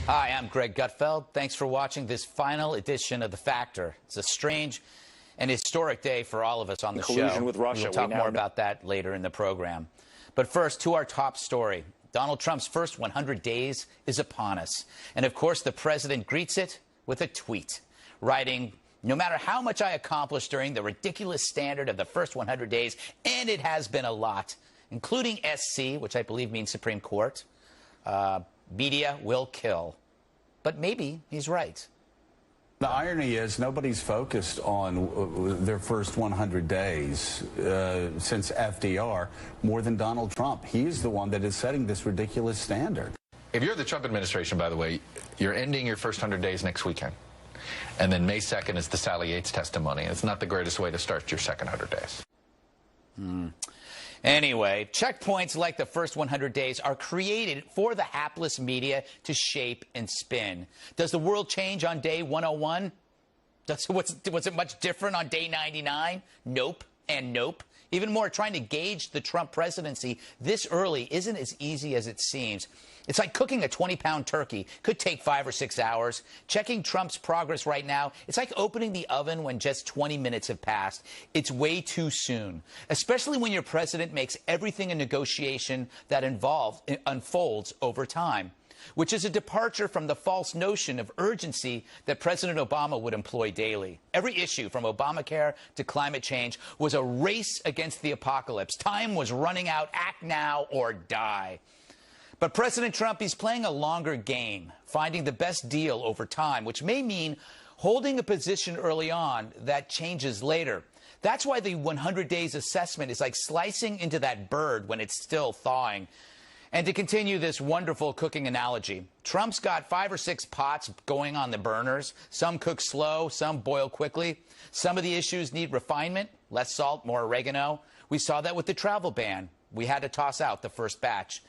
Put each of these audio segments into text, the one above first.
Hi, I'm Greg Gutfeld. Thanks for watching this final edition of The Factor. It's a strange and historic day for all of us on the show. Collusion with Russia. We'll talk more about that later in the program. But first, to our top story. Donald Trump's first 100 days is upon us. And of course, the president greets it with a tweet, writing, "No matter how much I accomplished during the ridiculous standard of the first 100 days, and it has been a lot, including SC, which I believe means Supreme Court, media will kill." But maybe he's right. The irony is nobody's focused on their first 100 days since FDR more than Donald Trump. He's the one that is setting this ridiculous standard. If you're the Trump administration, by the way, you're ending your first 100 days next weekend. And then May 2nd is the Sally Yates testimony. It's not the greatest way to start your second 100 days. Anyway, checkpoints like the first 100 days are created for the hapless media to shape and spin. Does the world change on day 101? Was it much different on day 99? Nope and nope. Even more, trying to gauge the Trump presidency this early isn't as easy as it seems. It's like cooking a 20-pound turkey. Could take 5 or 6 hours. Checking Trump's progress right now, it's like opening the oven when just 20 minutes have passed. It's way too soon, especially when your president makes everything a negotiation that unfolds over time, which is a departure from the false notion of urgency that President Obama would employ daily. Every issue, from Obamacare to climate change, was a race against the apocalypse. Time was running out. Act now or die. But President Trump, he's playing a longer game, finding the best deal over time, which may mean holding a position early on that changes later. That's why the 100 days assessment is like slicing into that bird when it's still thawing. And to continue this wonderful cooking analogy, Trump's got 5 or 6 pots going on the burners. Some cook slow, some boil quickly. Some of the issues need refinement, less salt, more oregano. We saw that with the travel ban. We had to toss out the first batch.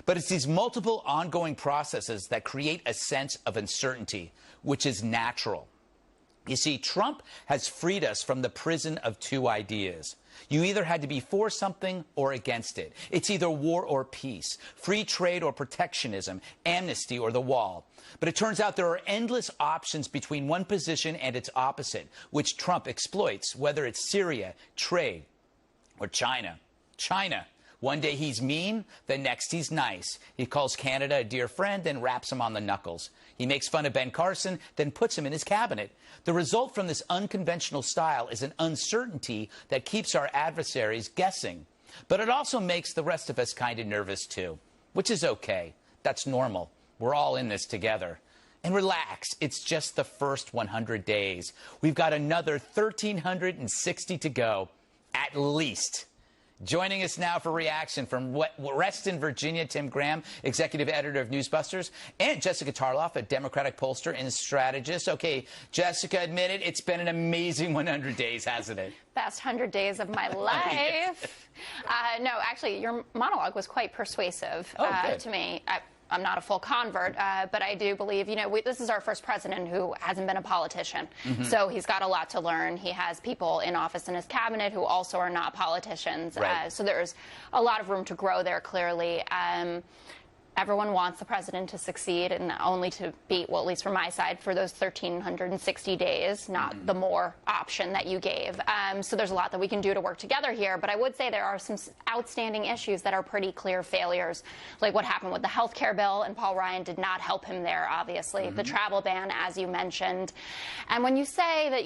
But it's these multiple ongoing processes that create a sense of uncertainty, which is natural. You see, Trump has freed us from the prison of two ideas. You either had to be for something or against it. It's either war or peace, free trade or protectionism, amnesty or the wall. But it turns out there are endless options between one position and its opposite, which Trump exploits, whether it's Syria, trade, or China. China. One day he's mean, the next he's nice. He calls Canada a dear friend, then raps him on the knuckles. He makes fun of Ben Carson, then puts him in his cabinet. The result from this unconventional style is an uncertainty that keeps our adversaries guessing. But it also makes the rest of us kind of nervous, too, which is okay. That's normal. We're all in this together. And relax, it's just the first 100 days. We've got another 1,360 to go, at least. Joining us now for reaction from Reston, Virginia, Tim Graham, executive editor of Newsbusters, and Jessica Tarloff, a Democratic pollster and strategist. Okay, Jessica, admit it, it's been an amazing 100 days, hasn't it? Best 100 days of my life. No, actually, your monologue was quite persuasive to me. I'm not a full convert, but I do believe, this is our first president who hasn't been a politician. So he's got a lot to learn. He has people in office in his cabinet who also are not politicians. Right. So there's a lot of room to grow there, clearly. Everyone wants the president to succeed and only to beat, well, at least from my side, for those 1,360 days, not the more option that you gave. So there's a lot that we can do to work together here. But I would say there are some outstanding issues that are pretty clear failures, like what happened with the health care bill, and Paul Ryan did not help him there, obviously. The travel ban, as you mentioned. And when you say that,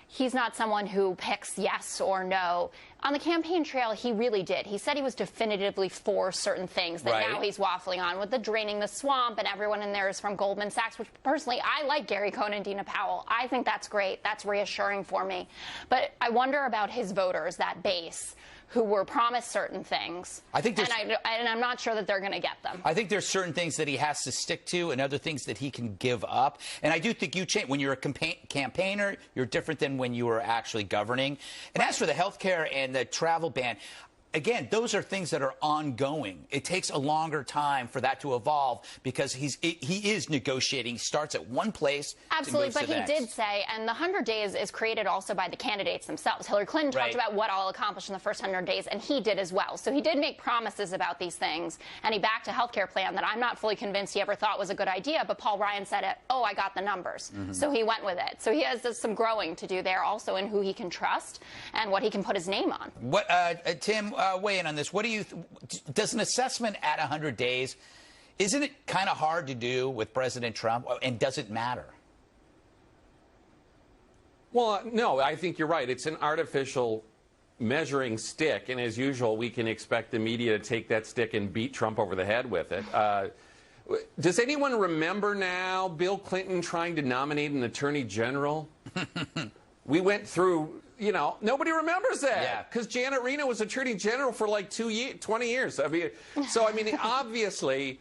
he's not someone who picks yes or no, on the campaign trail, he really did. He said he was definitively for certain things that now he's waffling on with the draining the swamp, and everyone in there is from Goldman Sachs, which personally, I like Gary Cohn and Dina Powell. I think that's great. That's reassuring for me. But I wonder about his voters, that base, who were promised certain things, and I'm not sure that they're going to get them. I think there's certain things that he has to stick to and other things that he can give up. And I do think you change. When you're a campaigner, you're different than when you were actually governing. And as for the health care and the travel ban, again, those are things that are ongoing. It takes a longer time for that to evolve because he is negotiating. He starts at one place. Absolutely, but he did say, and the 100 days is created also by the candidates themselves. Hillary Clinton talked about what I'll accomplish in the first 100 days, and he did as well. So he did make promises about these things, and he backed a health care plan that I'm not fully convinced he ever thought was a good idea, but Paul Ryan said, oh, I got the numbers. So he went with it. So he has some growing to do there also in who he can trust and what he can put his name on. What, Tim, weigh in on this. What do you does an assessment at 100 days, isn't it kind of hard to do with President Trump, and does it matter? Well, no, I think you're right. It's an artificial measuring stick, and as usual, we can expect the media to take that stick and beat Trump over the head with it. Does anyone remember now Bill Clinton trying to nominate an attorney general? We went through, you know, nobody remembers that because Janet Reno was attorney general for like 20 years. I mean, obviously,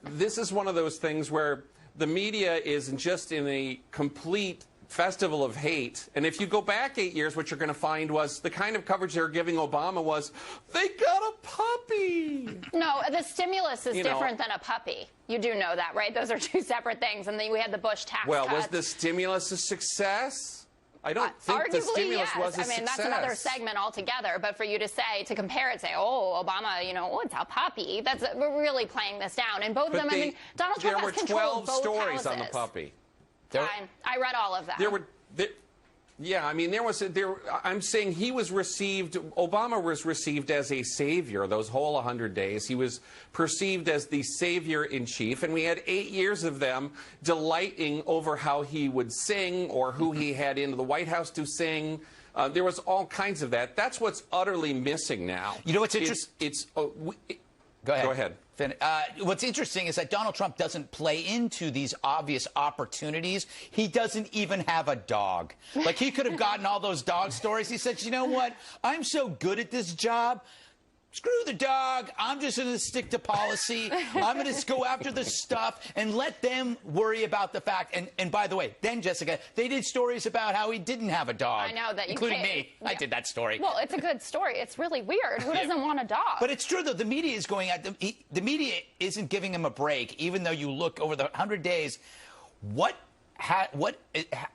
this is one of those things where the media is just in a complete festival of hate. And if you go back 8 years, what you're going to find was the kind of coverage they were giving Obama was, they got a puppy. No, the stimulus is different than a puppy. You do know that, right? Those are two separate things. And then we had the Bush tax cuts. Was the stimulus a success? I don't think the stimulus was a success. That's another segment altogether. But for you to compare it, say, oh, Obama, you know, oh, it's a puppy. We're really playing this down. And both of them, I mean, Donald Trump has control of both houses. There were 12 stories on the puppy. Fine. I read all of that. Yeah, I mean, I'm saying Obama was received as a savior those whole 100 days. He was perceived as the savior in chief, and we had 8 years of them delighting over how he would sing or who he had into the White House to sing. There was all kinds of that. That's what's utterly missing now. You know what's interesting? Go ahead. What's interesting is that Donald Trump doesn't play into these obvious opportunities. He doesn't even have a dog. Like, he could have gotten all those dog stories. He said, you know what? I'm so good at this job. Screw the dog. I'm just going to stick to policy. I'm going to go after the stuff and let them worry about the fact. And by the way, then, Jessica, they did stories about how he didn't have a dog. I know that you including me. Yeah. I did that story. Well, it's a good story. It's really weird. Who doesn't want a dog? But it's true, though. The media is going at the media isn't giving him a break, even though you look over the 100 days.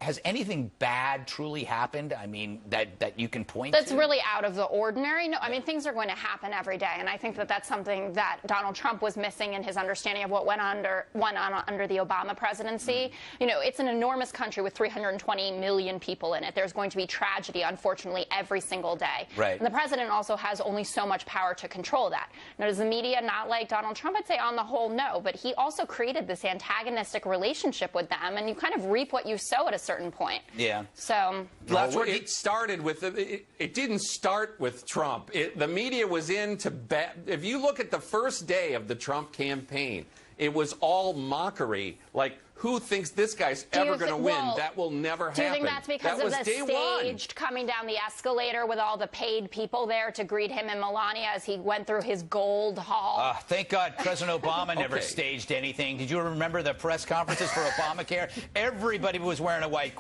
Has anything bad truly happened? I mean, that you can point to? That's really out of the ordinary. No, I mean, things are going to happen every day, and I think that's something that Donald Trump was missing in his understanding of what went on under the Obama presidency. You know, it's an enormous country with 320 million people in it. There's going to be tragedy, unfortunately, every single day. Right. And the president also has only so much power to control that. Now, does the media not like Donald Trump? I'd say on the whole, no. But he also created this antagonistic relationship with them, and you kind of reap what you sow at a certain point. Yeah. So that's where it started with. It didn't start with Trump. The media was in to bet. If you look at the first day of the Trump campaign, it was all mockery. Like, who thinks this guy's ever going to win? That will never happen. Do you think that's because of the staged coming down the escalator with all the paid people there to greet him and Melania as he went through his gold hall? Thank God President Obama never staged anything. Did you remember the press conferences for Obamacare? Everybody was wearing a white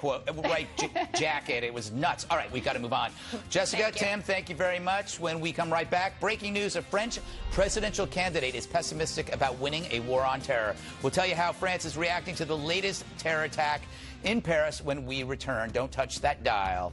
jacket. It was nuts. All right, we've got to move on. Jessica, Tim, thank you very much. When we come right back, breaking news: a French presidential candidate is pessimistic about winning a war on terror. We'll tell you how France is reacting to the latest terror attack in Paris when we return. Don't touch that dial.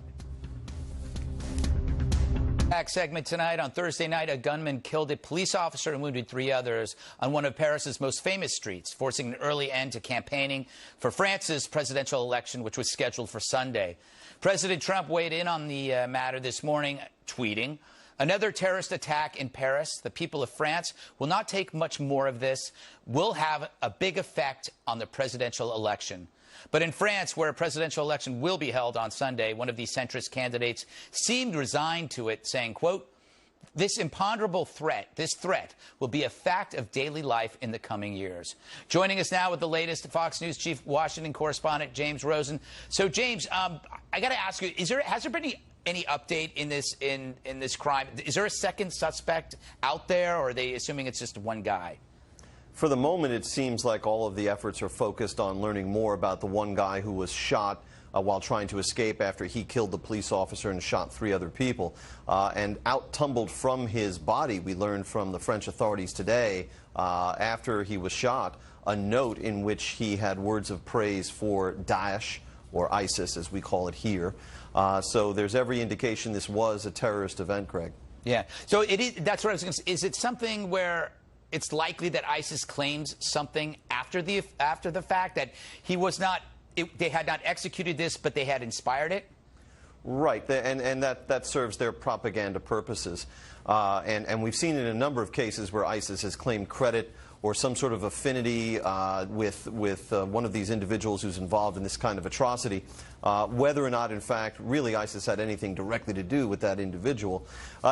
Back segment tonight. On Thursday night, a gunman killed a police officer and wounded 3 others on one of Paris's most famous streets, forcing an early end to campaigning for France's presidential election, which was scheduled for Sunday. President Trump weighed in on the matter this morning, tweeting, "Another terrorist attack in Paris. The people of France will not take much more of this. Will have a big effect on the presidential election." But in France, where a presidential election will be held on Sunday, one of the centrist candidates seemed resigned to it, saying, quote, "This imponderable threat, will be a fact of daily life in the coming years." Joining us now with the latest, Fox News chief Washington correspondent James Rosen. So, James, I got to ask you, has there been any update in this crime? Is there a second suspect out there, or are they assuming it's just one guy? For the moment, it seems like all of the efforts are focused on learning more about the one guy who was shot while trying to escape after he killed the police officer and shot 3 other people. And out-tumbled from his body, we learned from the French authorities today, after he was shot, a note in which he had words of praise for Daesh, or ISIS as we call it here. So there's every indication this was a terrorist event, Greg. Yeah. So it is, that's what I was going to say. Is it something where it's likely that ISIS claims something after the fact, that he was not, they had not executed this, but they had inspired it? Right, and that serves their propaganda purposes. And we've seen in a number of cases where ISIS has claimed credit or some sort of affinity with one of these individuals who's involved in this kind of atrocity, whether or not, in fact, really ISIS had anything directly to do with that individual.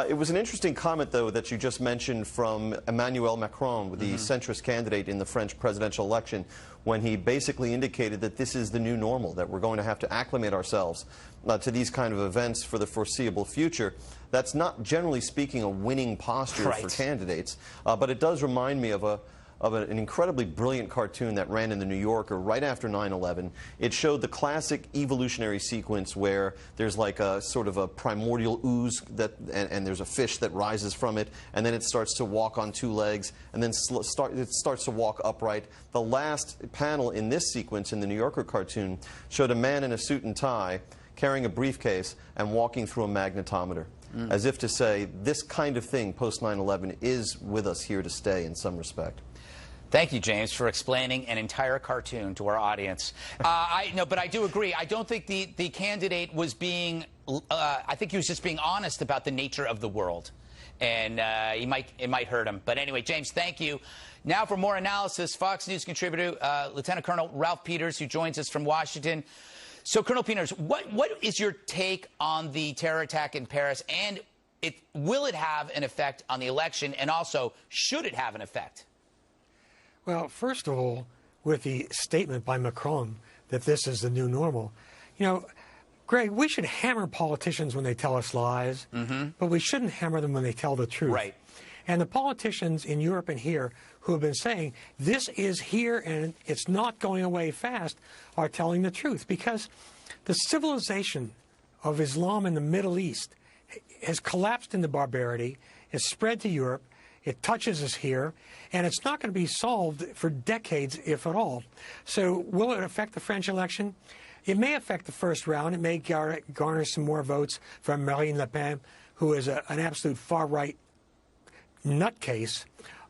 It was an interesting comment, though, that you just mentioned from Emmanuel Macron, the centrist candidate in the French presidential election, when he basically indicated that this is the new normal, that we're going to have to acclimate ourselves to these kind of events for the foreseeable future. That's not, generally speaking, a winning posture for candidates, but it does remind me of an incredibly brilliant cartoon that ran in the New Yorker right after 9/11. It showed the classic evolutionary sequence where there's like a sort of a primordial ooze and there's a fish that rises from it, and then it starts to walk on 2 legs, and then it starts to walk upright. The last panel in this sequence in the New Yorker cartoon showed a man in a suit and tie carrying a briefcase and walking through a magnetometer, as if to say this kind of thing post 9/11 is with us here to stay in some respect. Thank you, James, for explaining an entire cartoon to our audience. No, but I do agree. I don't think the candidate was being, I think he was just being honest about the nature of the world. And it might hurt him. But anyway, James, thank you. Now for more analysis, Fox News contributor, Lieutenant Colonel Ralph Peters, who joins us from Washington. So, Colonel Peters, what is your take on the terror attack in Paris? And will it have an effect on the election? And also, should it have an effect? Well, first of all, with the statement by Macron that this is the new normal, you know, Greg, we should hammer politicians when they tell us lies, but we shouldn't hammer them when they tell the truth. Right. And the politicians in Europe and here who have been saying this is here and it's not going away fast are telling the truth, because the civilization of Islam in the Middle East has collapsed into barbarity, has spread to Europe. It touches us here, and it's not going to be solved for decades, if at all. So will it affect the French election? It may affect the first round. It may garner some more votes from Marine Le Pen, who is an absolute far-right nutcase.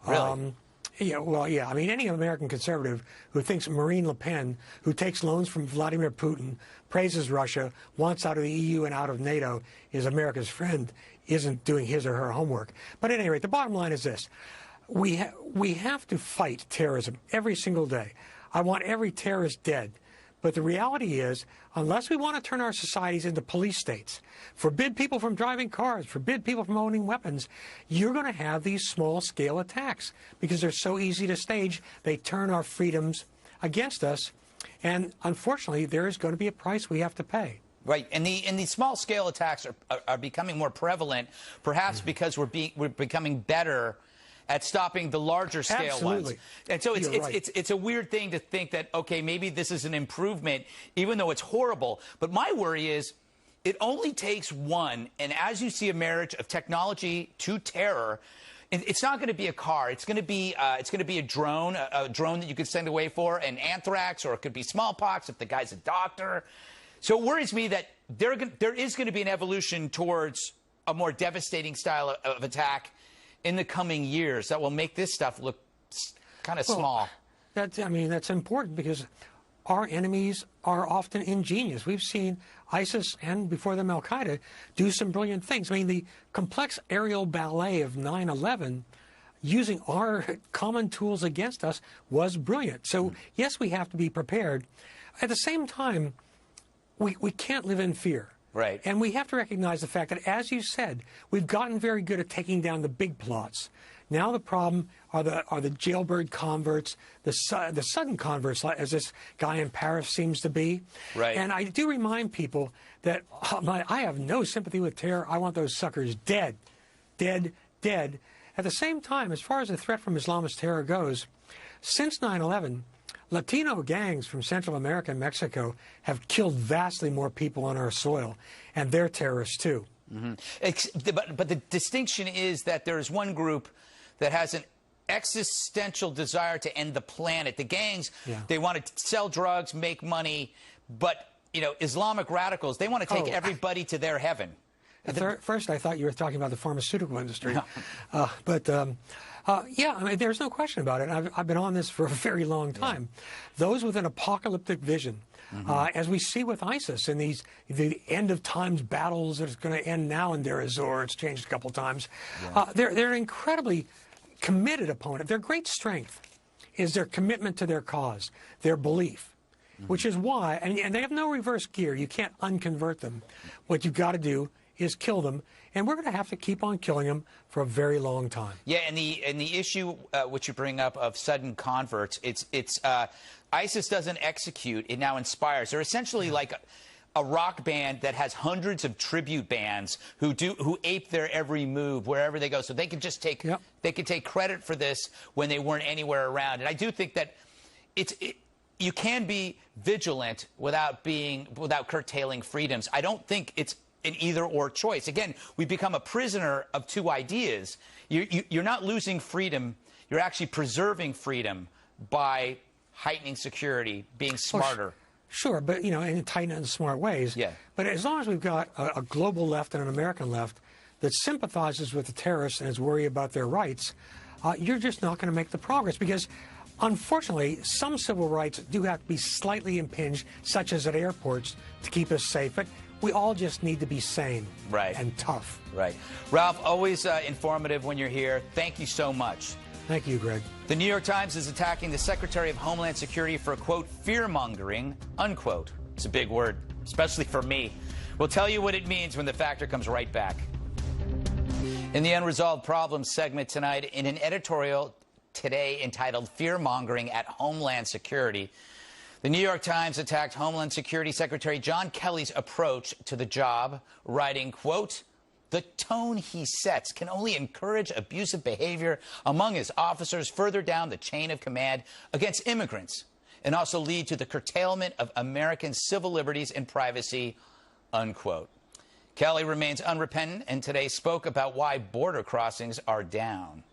Really? Yeah, well, yeah. I mean, any American conservative who thinks Marine Le Pen, who takes loans from Vladimir Putin, praises Russia, wants out of the EU and out of NATO, is America's friend, isn't doing his or her homework. But at any rate, the bottom line is this. We have to fight terrorism every single day. I want every terrorist dead. But the reality is, unless we want to turn our societies into police states, forbid people from driving cars, forbid people from owning weapons, you're going to have these small-scale attacks because they're so easy to stage. They turn our freedoms against us, and unfortunately, there is going to be a price we have to pay. Right, and the small-scale attacks are becoming more prevalent, perhaps because we're becoming better at stopping the larger scale ones. And so it's a weird thing to think that, okay, maybe this is an improvement, even though it's horrible. But my worry is it only takes one, and as you see a marriage of technology to terror, it's not going to be a car. It's going to be a drone that you could send away for an anthrax, or it could be smallpox if the guy's a doctor. So it worries me that there is going to be an evolution towards a more devastating style of attack in the coming years that will make this stuff look kind of small. That's important because our enemies are often ingenious. We've seen ISIS and before them Al-Qaeda do some brilliant things. I mean, the complex aerial ballet of 9/11 using our common tools against us was brilliant. So, yes, we have to be prepared. At the same time, we can't live in fear. Right. And we have to recognize the fact that, as you said, we've gotten very good at taking down the big plots. Now the problem are the jailbird converts, the sudden converts, as this guy in Paris seems to be. Right. And I do remind people that I have no sympathy with terror. I want those suckers dead, dead, dead. At the same time, as far as the threat from Islamist terror goes, since 9/11, Latino gangs from Central America and Mexico have killed vastly more people on our soil, and they're terrorists too. But the distinction is that there is one group that has an existential desire to end the planet. The gangs, they want to sell drugs, make money, but, you know, Islamic radicals, they want to take everybody to their heaven. First, I thought you were talking about the pharmaceutical industry. Yeah, I mean, there's no question about it. I've been on this for a very long time. Those with an apocalyptic vision, as we see with ISIS in the end of times battles that's going to end now in Deir ez-Zor, it's changed a couple times. They're an incredibly committed opponent. Their great strength is their commitment to their cause, their belief, which is why, and they have no reverse gear. You can't unconvert them. What you've got to do is kill them, and we're going to have to keep on killing them for a very long time. Yeah, and the issue which you bring up of sudden converts, it's ISIS doesn't execute; it now inspires. They're essentially like a rock band that has hundreds of tribute bands who ape their every move wherever they go. So they can just take they can take credit for this when they weren't anywhere around. And I do think that you can be vigilant without curtailing freedoms. I don't think it's an either-or choice. Again, we become a prisoner of two ideas. You're not losing freedom. You're actually preserving freedom by heightening security, being smarter. Sure, but, you know, and tighten it in smart ways. Yeah. But as long as we've got a global left and an American left that sympathizes with the terrorists and is worried about their rights, you're just not going to make the progress because, unfortunately, some civil rights do have to be slightly impinged, such as at airports, to keep us safe. But we all just need to be sane and tough. Right. Ralph, always informative when you're here. Thank you so much. Thank you, Greg. The New York Times is attacking the Secretary of Homeland Security for, quote, fear-mongering, unquote. It's a big word, especially for me. We'll tell you what it means when the Factor comes right back. In the Unresolved Problems segment tonight, in an editorial today entitled Fear-Mongering at Homeland Security, the New York Times attacked Homeland Security Secretary John Kelly's approach to the job, writing, quote, the tone he sets can only encourage abusive behavior among his officers further down the chain of command against immigrants and also lead to the curtailment of American civil liberties and privacy, unquote. Kelly remains unrepentant and today spoke about why border crossings are down.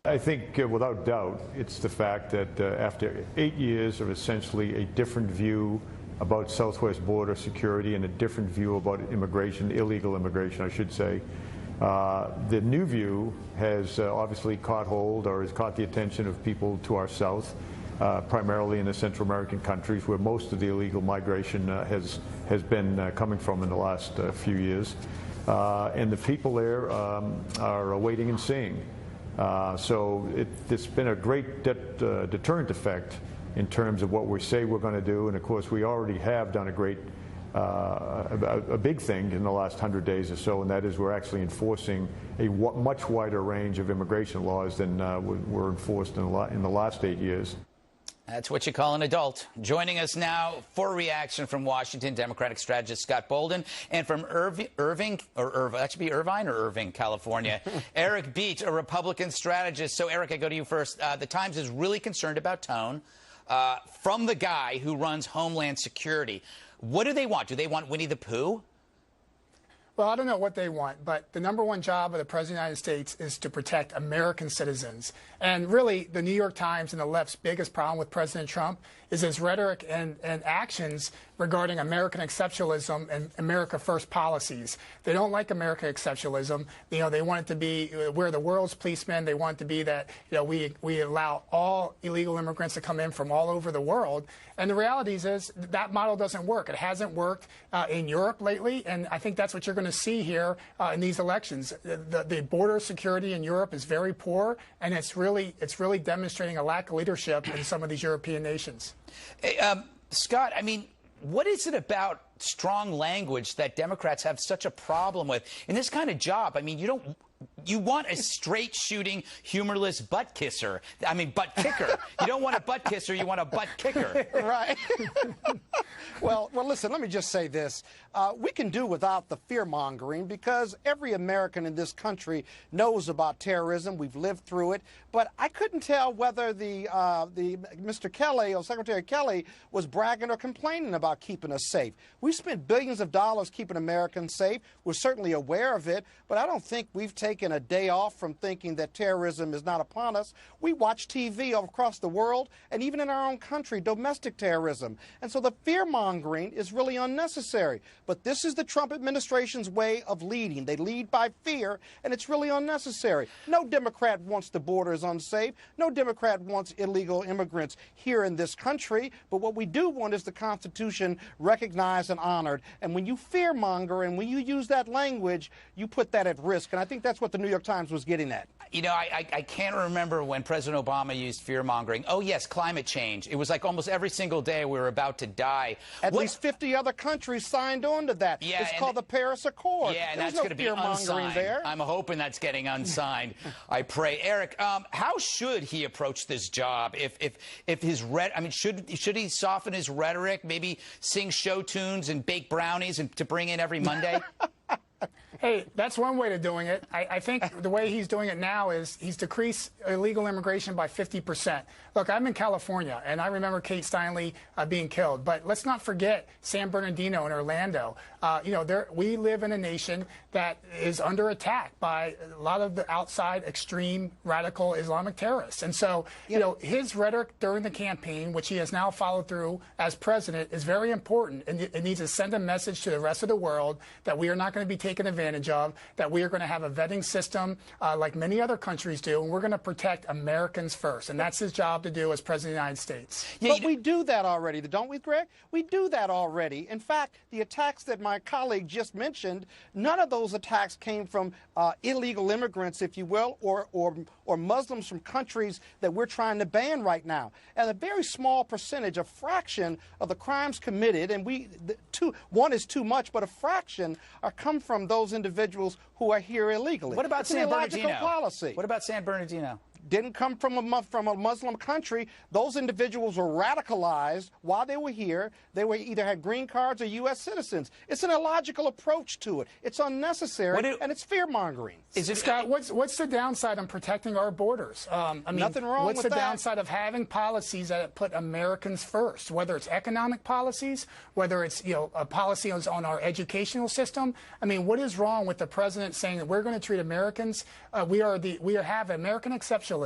I think, without doubt, it's the fact that after 8 years of essentially a different view about southwest border security and a different view about immigration, illegal immigration, I should say, the new view has obviously caught hold or has caught the attention of people to our south, primarily in the Central American countries where most of the illegal migration has been coming from in the last few years. And the people there are waiting and seeing. So it's been a great deterrent effect in terms of what we say we're going to do. And, of course, we already have done a big thing in the last 100 days or so, and that is we're actually enforcing a much wider range of immigration laws than were enforced in the last 8 years. That's what you call an adult. Joining us now for reaction from Washington, Democratic strategist Scott Bolden, and from Irvine, California, Eric Beach, a Republican strategist. So, Eric, I go to you first. The Times is really concerned about tone from the guy who runs Homeland Security. What do they want? Do they want Winnie the Pooh? Well, I don't know what they want, but the #1 job of the President of the United States is to protect American citizens. And really, the New York Times and the left's biggest problem with President Trump is his rhetoric and actions regarding American exceptionalism and America First policies. They don't like American exceptionalism. You know, they want it to be we're the world's policemen. They want it to be that, you know, we allow all illegal immigrants to come in from all over the world. And the reality is that model doesn't work. It hasn't worked in Europe lately, and I think that's what you're going to see here in these elections. The border security in Europe is very poor, and it's really demonstrating a lack of leadership in some of these European nations. Hey, Scott, I mean, what is it about strong language that Democrats have such a problem with in this kind of job? I mean, you want a straight shooting, humorless butt kisser. I mean, butt kicker. You don't want a butt kisser, you want a butt kicker. Right. Well, listen, let me just say this. We can do without the fear-mongering because every American in this country knows about terrorism. We've lived through it. But I couldn't tell whether the Mr. Kelly or Secretary Kelly was bragging or complaining about keeping us safe. We spent billions of dollars keeping Americans safe. We're certainly aware of it, but I don't think we've taken a day off from thinking that terrorism is not upon us. We watch TV all across the world and even in our own country, domestic terrorism. And so the fear-mongering is really unnecessary. But this is the Trump administration's way of leading. They lead by fear, and it's really unnecessary. No Democrat wants the borders unsafe. No Democrat wants illegal immigrants here in this country. But what we do want is the Constitution recognized and honored. And when you fear-monger and when you use that language, you put that at risk. And I think that's what the New York Times was getting at. You know, I can't remember when President Obama used fear-mongering. Oh, yes, climate change. It was like almost every single day we were about to die. At least 50 other countries signed on to that. Yeah, it's called the Paris Accord. Yeah, and that's going to be unsigned. There. I'm hoping that's getting unsigned. I pray. Eric, how should he approach this job? If his should he soften his rhetoric? Maybe sing show tunes and bake brownies to bring in every Monday? Hey, that's one way of doing it. I think the way he's doing it now is he's decreased illegal immigration by 50%. Look, I'm in California, and I remember Kate Steinle being killed. But let's not forget San Bernardino and Orlando. We live in a nation that is under attack by a lot of the outside extreme radical Islamic terrorists. And so, his rhetoric during the campaign, which he has now followed through as president, is very important. And it needs to send a message to the rest of the world that we are not going to be taken advantage of, that we are going to have a vetting system like many other countries do, and we're going to protect Americans first. And that's his job to do as President of the United States. Yeah, but we do that already, don't we, Greg? We do that already. In fact, the attacks that my colleague just mentioned, none of those attacks came from illegal immigrants, if you will, or Muslims from countries that we're trying to ban right now. And a very small percentage, a fraction of the crimes committed, and one is too much, but a fraction come from those individuals who are here illegally. What about San Bernardino? Policy. What about San Bernardino? Didn't come from a Muslim country. Those individuals were radicalized while they were here. They either had green cards or U.S. citizens. It's an illogical approach to it. It's unnecessary, and it's fear-mongering. Scott, what's the downside on protecting our borders? Nothing wrong with that. What's the downside of having policies that put Americans first, whether it's economic policies, whether it's a policy on our educational system? I mean, what is wrong with the president saying that we're going to treat Americans, we have American exceptionalism.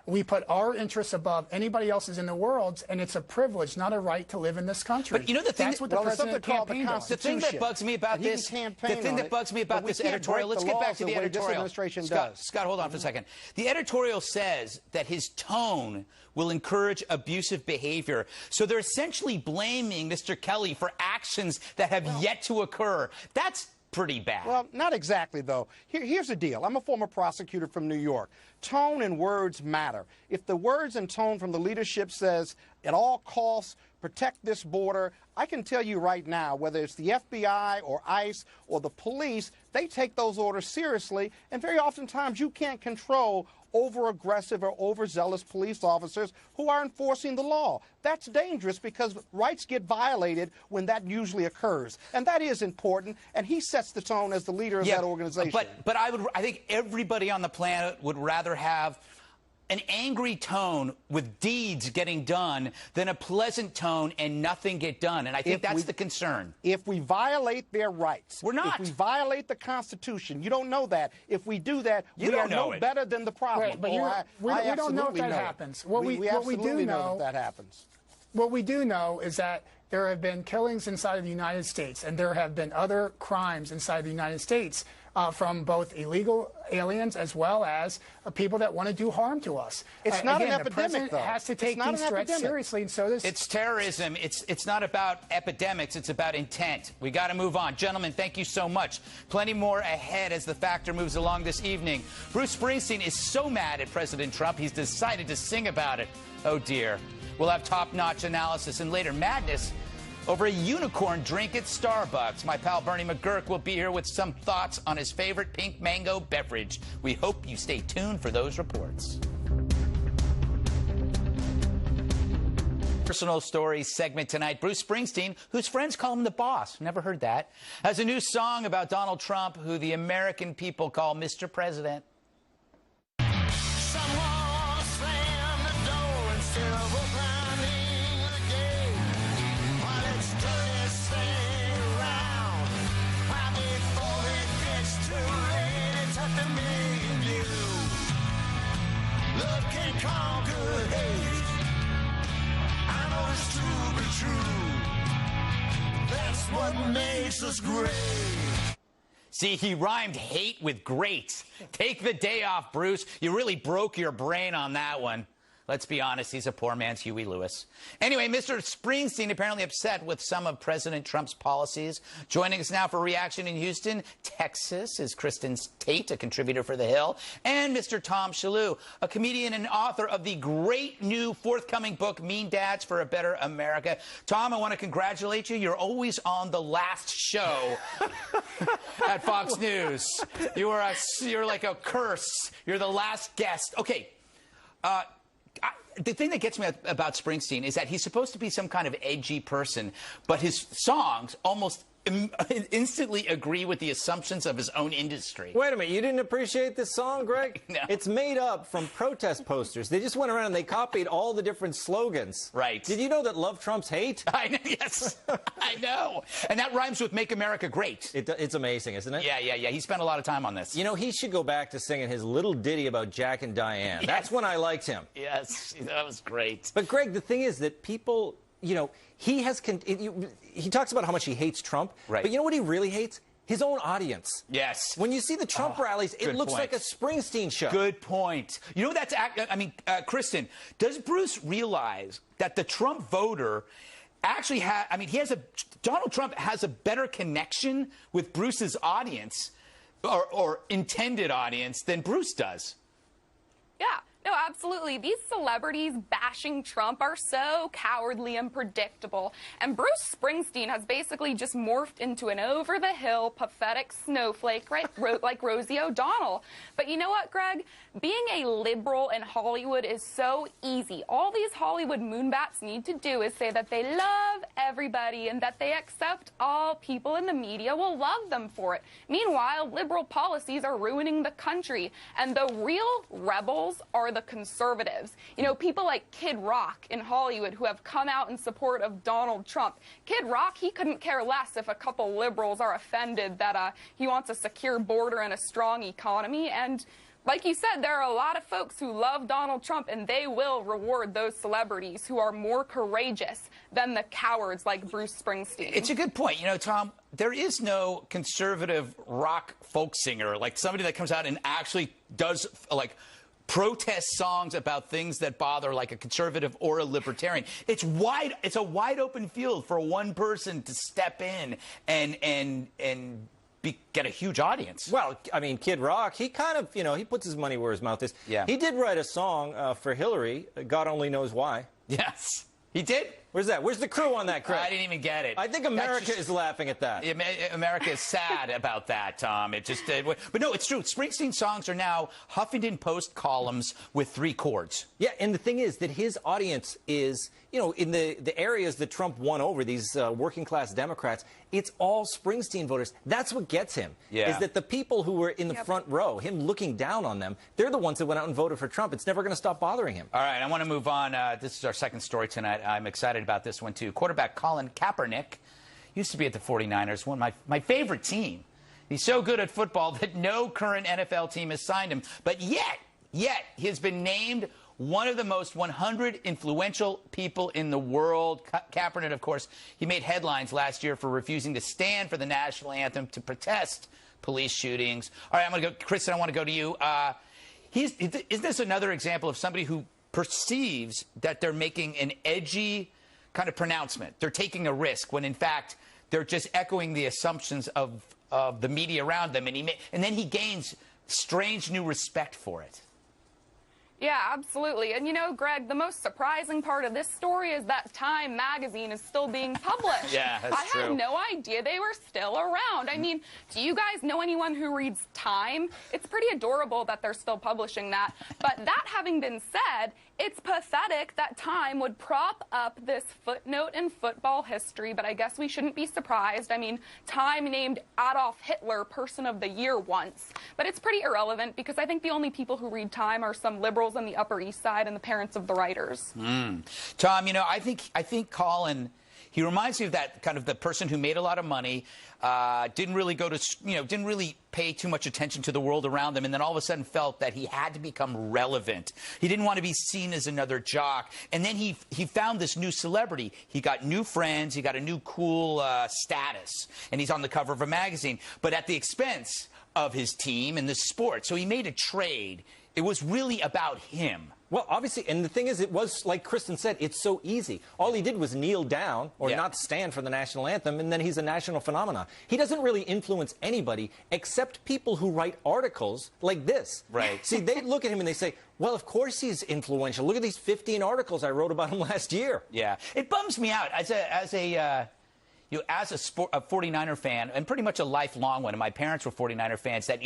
We put our interests above anybody else's in the world, and it's a privilege, not a right, to live in this country. But the thing that's what the president campaigned on. The thing that bugs me about this, editorial. Let's get back to the editorial. Scott, hold on for a second. The editorial says that his tone will encourage abusive behavior. So they're essentially blaming Mr. Kelly for actions that have yet to occur. That's pretty bad. Well, not exactly, though. Here's the deal. I'm a former prosecutor from New York. Tone and words matter. If the words and tone from the leadership says, at all costs, protect this border, I can tell you right now, whether it's the FBI or ICE or the police, they take those orders seriously, and very oftentimes you can't control over-aggressive or overzealous police officers who are enforcing the law. That's dangerous because rights get violated when that usually occurs. And that is important, and he sets the tone as the leader of that organization. But I think everybody on the planet would rather have an angry tone with deeds getting done than a pleasant tone and nothing get done. And I think that's the concern. If we violate their rights, we're not. If we violate the Constitution, you don't know that. If we do that, we are no better than the problem. Right, but we don't know if that happens. We absolutely know that happens. What we do know is that there have been killings inside of the United States, and there have been other crimes inside the United States from both illegal aliens as well as people that want to do harm to us. It's not an epidemic, the president though. has to take these threats seriously, and so does... It's terrorism. It's not about epidemics. It's about intent. We got to move on. Gentlemen, thank you so much. Plenty more ahead as the Factor moves along this evening. Bruce Springsteen is so mad at President Trump, he's decided to sing about it. Oh, dear. We'll have top-notch analysis and later madness over a unicorn drink at Starbucks. My pal Bernie McGurk will be here with some thoughts on his favorite pink mango beverage. We hope you stay tuned for those reports. Personal Stories segment tonight. Bruce Springsteen, whose friends call him the boss, never heard that, has a new song about Donald Trump, who the American people call Mr. President. That's what makes us great. See, he rhymed hate with great. Take the day off, Bruce. You really broke your brain on that one. Let's be honest, he's a poor man's Huey Lewis. Anyway, Mr. Springsteen apparently upset with some of President Trump's policies. Joining us now for reaction in Houston, Texas, is Kristen Tate, a contributor for The Hill, and Mr. Tom Shalhoub, a comedian and author of the great new forthcoming book, Mean Dads for a Better America. Tom, I want to congratulate you. You're always on the last show at Fox News. You're like a curse. You're the last guest. Okay. The thing that gets me about Springsteen is that he's supposed to be some kind of edgy person, but his songs almost instantly agree with the assumptions of his own industry. Wait a minute, you didn't appreciate this song, Greg? No. It's made up from protest posters. They just went around and they copied all the different slogans. Right. Did you know that love trumps hate? I know, yes, I know. And that rhymes with Make America Great. It's amazing, isn't it? Yeah. He spent a lot of time on this. You know, he should go back to singing his little ditty about Jack and Diane. Yes. That's when I liked him. Yes, that was great. But, Greg, the thing is that people, you know, he talks about how much he hates Trump. Right. But you know what he really hates? His own audience. Yes. When you see the Trump rallies, it looks like a Springsteen show. Good point. You know, Kristen, does Bruce realize that the Trump voter actually Donald Trump has a better connection with Bruce's audience or intended audience than Bruce does? Yeah. No, absolutely. These celebrities bashing Trump are so cowardly and predictable. And Bruce Springsteen has basically just morphed into an over-the-hill, pathetic snowflake, right? Like Rosie O'Donnell. But you know what, Greg? Being a liberal in Hollywood is so easy. All these Hollywood moonbats need to do is say that they love everybody and that they accept all people in the media will love them for it. Meanwhile, liberal policies are ruining the country. And the real rebels are the conservatives. You know, people like Kid Rock in Hollywood who have come out in support of Donald Trump. Kid Rock, he couldn't care less if a couple liberals are offended that he wants a secure border and a strong economy. And like you said, there are a lot of folks who love Donald Trump, and they will reward those celebrities who are more courageous than the cowards like Bruce Springsteen. It's a good point. You know, Tom, there is no conservative rock folk singer, like somebody that comes out and actually does, like, protest songs about things that bother like a conservative or a libertarian. It's a wide open field for one person to step in and get a huge audience. Well, I mean, Kid Rock, he kind of, you know, he puts his money where his mouth is. Yeah. He did write a song for Hillary, God Only Knows Why. Yes. He did? Where's that? Where's the crew on that, Craig? I didn't even get it. I think America is laughing at that. America is sad about that, Tom. It just, but no, it's true. Springsteen songs are now Huffington Post columns with 3 chords. Yeah, and the thing is that his audience is, you know, in the areas that Trump won over, these working class Democrats, it's all Springsteen voters. That's what gets him. Yeah. Is that the people who were in the front row, him looking down on them, they're the ones that went out and voted for Trump. It's never going to stop bothering him. All right, I want to move on. This is our second story tonight. I'm excited about this one, too. Quarterback Colin Kaepernick used to be at the 49ers, one of my favorite team. He's so good at football that no current NFL team has signed him. But yet, he has been named one of the most 100 influential people in the world. Kaepernick, of course, he made headlines last year for refusing to stand for the national anthem to protest police shootings. All right, I'm going to go, Kristen, I want to go to you. Is this another example of somebody who perceives that they're making an edgy kind of pronouncement? They're taking a risk when, in fact, they're just echoing the assumptions of the media around them, and then he gains strange new respect for it. Yeah, absolutely. And you know, Greg, the most surprising part of this story is that Time magazine is still being published. Yeah, that's true. I had no idea they were still around. I mean, do you guys know anyone who reads Time? It's pretty adorable that they're still publishing that. But that having been said, It's pathetic that Time would prop up this footnote in football history, but I guess we shouldn't be surprised. I mean, Time named Adolf Hitler Person of the Year once, but it's pretty irrelevant because I think the only people who read Time are some liberals on the Upper East Side and the parents of the writers. Tom, you know, I think Colin, he reminds me of that kind of the person who made a lot of money, didn't really go to, didn't really pay too much attention to the world around them, and then all of a sudden felt that he had to become relevant. He didn't want to be seen as another jock. And then he found this new celebrity. He got new friends. He got a new cool status. And he's on the cover of a magazine, but at the expense of his team and the sport. So he made a trade. It was really about him. Well, obviously, and the thing is, it was, like Kristen said, it's so easy. All he did was kneel down or not stand for the national anthem, and then he's a national phenomenon. He doesn't really influence anybody except people who write articles like this. Right. See, they look at him and they say, well, of course he's influential. Look at these 15 articles I wrote about him last year. Yeah. It bums me out. As a 49er fan, and pretty much a lifelong one, and my parents were 49er fans, that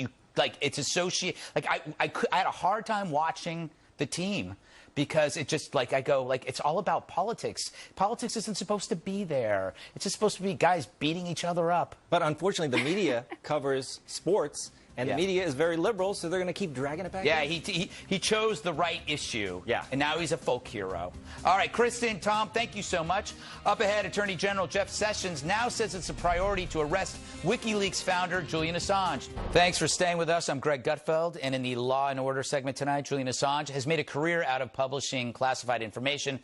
it's associated. Like, I had a hard time watching the team because it just, I go, it's all about politics. Politics isn't supposed to be there. It's just supposed to be guys beating each other up. But unfortunately, the media covers sports, and the media is very liberal, so they're going to keep dragging it back. Yeah, he chose the right issue. Yeah. And now he's a folk hero. All right, Kristen, Tom, thank you so much. Up ahead, Attorney General Jeff Sessions now says it's a priority to arrest WikiLeaks founder Julian Assange. Thanks for staying with us. I'm Greg Gutfeld, and in the Law and Order segment tonight, Julian Assange has made a career out of publishing classified information,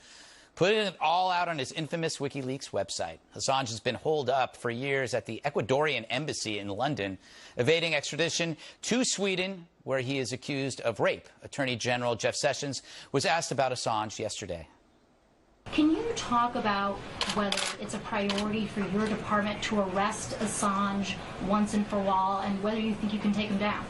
putting it all out on his infamous WikiLeaks website. Assange has been holed up for years at the Ecuadorian embassy in London, evading extradition to Sweden, where he is accused of rape. Attorney General Jeff Sessions was asked about Assange yesterday. Can you talk about whether it's a priority for your department to arrest Assange once and for all, and whether you think you can take him down?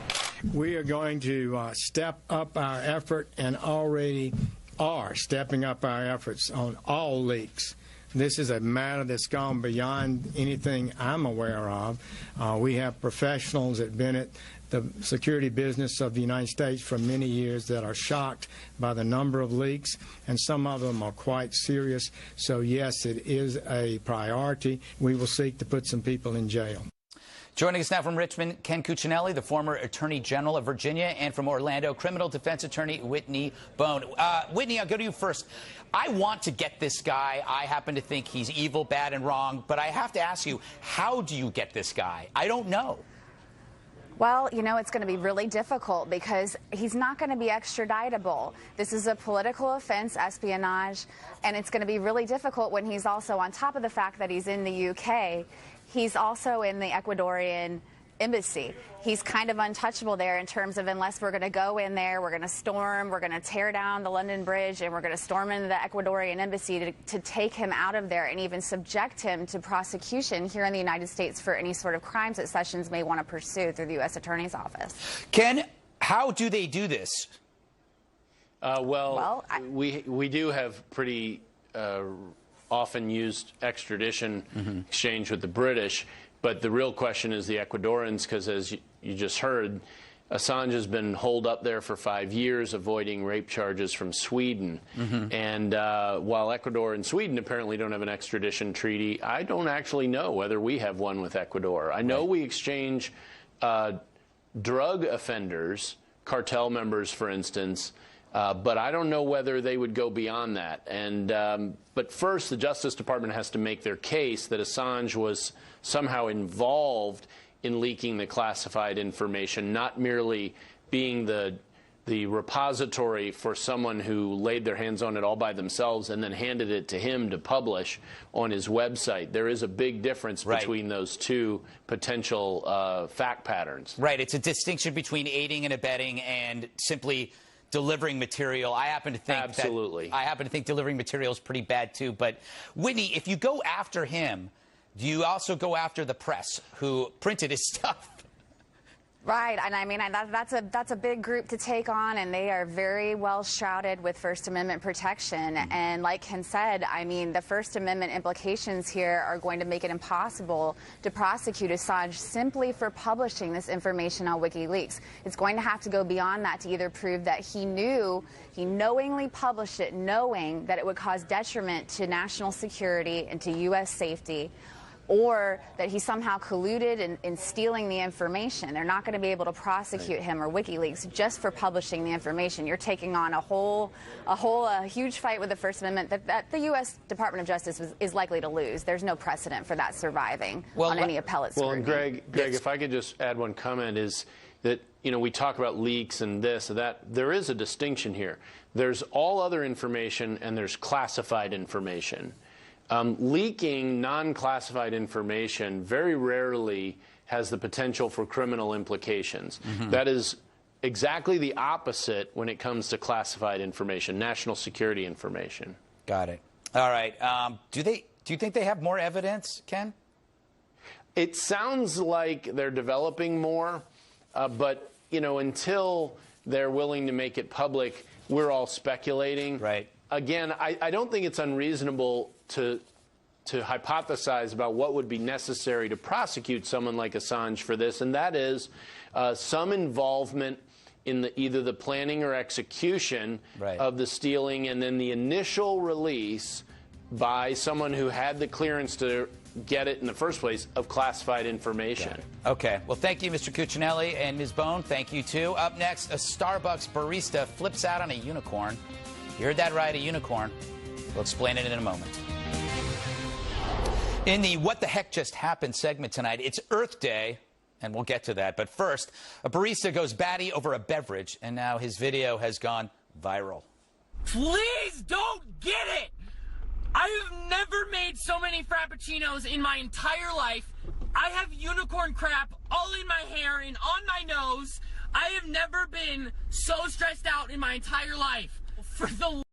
We are going to step up our effort, and already are stepping up our efforts on all leaks. This is a matter that's gone beyond anything I'm aware of. We have professionals that have been at the security business of the United States for many years that are shocked by the number of leaks, and some of them are quite serious. So, yes, it is a priority. We will seek to put some people in jail. Joining us now from Richmond, Ken Cuccinelli, the former Attorney General of Virginia, and from Orlando, criminal defense attorney Whitney Bone. Whitney, I'll go to you first. I want to get this guy. I happen to think he's evil, bad, and wrong, but I have to ask you, how do you get this guy? I don't know. Well, you know, it's going to be really difficult because he's not going to be extraditable. This is a political offense, espionage, and it's going to be really difficult when he's also, on top of the fact that he's in the UK, he's also in the Ecuadorian embassy. He's kind of untouchable there in terms of, unless we're going to go in there, we're going to storm, we're going to tear down the London Bridge, and we're going to storm into the Ecuadorian embassy to take him out of there and even subject him to prosecution here in the United States for any sort of crimes that Sessions may want to pursue through the U.S. Attorney's Office. Ken, how do they do this? We do have pretty often used extradition exchange with the British. But the real question is the Ecuadorians, because as you just heard, Assange has been holed up there for 5 years, avoiding rape charges from Sweden. And while Ecuador and Sweden apparently don't have an extradition treaty, I don't actually know whether we have one with Ecuador. I know we exchange drug offenders, cartel members, for instance, but I don't know whether they would go beyond that. And but first, the Justice Department has to make their case that Assange was somehow involved in leaking the classified information, not merely being the repository for someone who laid their hands on it all by themselves and then handed it to him to publish on his website. There is a big difference between those two potential fact patterns. Right. It's a distinction between aiding and abetting and simply delivering material. I happen to think delivering material is pretty bad too. But Whitney, if you go after him, do you also go after the press who printed his stuff? Right, and I mean that's a big group to take on, and they are very well shrouded with First Amendment protection. And like Ken said, I mean the First Amendment implications here are going to make it impossible to prosecute Assange simply for publishing this information on WikiLeaks. It's going to have to go beyond that to either prove that he knowingly published it, knowing that it would cause detriment to national security and to U.S. safety, or that he somehow colluded in stealing the information. They're not going to be able to prosecute him or WikiLeaks just for publishing the information. You're taking on a huge fight with the First Amendment that the U.S. Department of Justice is likely to lose. There's no precedent for that surviving on any appellate scrutiny. Well, and Greg, if I could just add one comment, is that, you know, we talk about leaks and this and that. There is a distinction here. There's all other information and there's classified information. Leaking non-classified information very rarely has the potential for criminal implications. That is exactly the opposite when it comes to classified information, national security information. Got it. All right. Do you think they have more evidence, Ken? It sounds like they're developing more, but you know, until they're willing to make it public, we're all speculating. Right. Again, I don't think it's unreasonable to hypothesize about what would be necessary to prosecute someone like Assange for this, and that is some involvement in either the planning or execution of the stealing, and then the initial release by someone who had the clearance to get it in the first place of classified information. Okay. Well, thank you, Mr. Cuccinelli, and Ms. Bone, thank you, too. Up next, a Starbucks barista flips out on a unicorn. You heard that right, a unicorn. We'll explain it in a moment. In the What the Heck Just Happened segment tonight, it's Earth Day, and we'll get to that. But first, a barista goes batty over a beverage, and now his video has gone viral. Please don't get it! I have never made so many Frappuccinos in my entire life. I have unicorn crap all in my hair and on my nose. I have never been so stressed out in my entire life. For the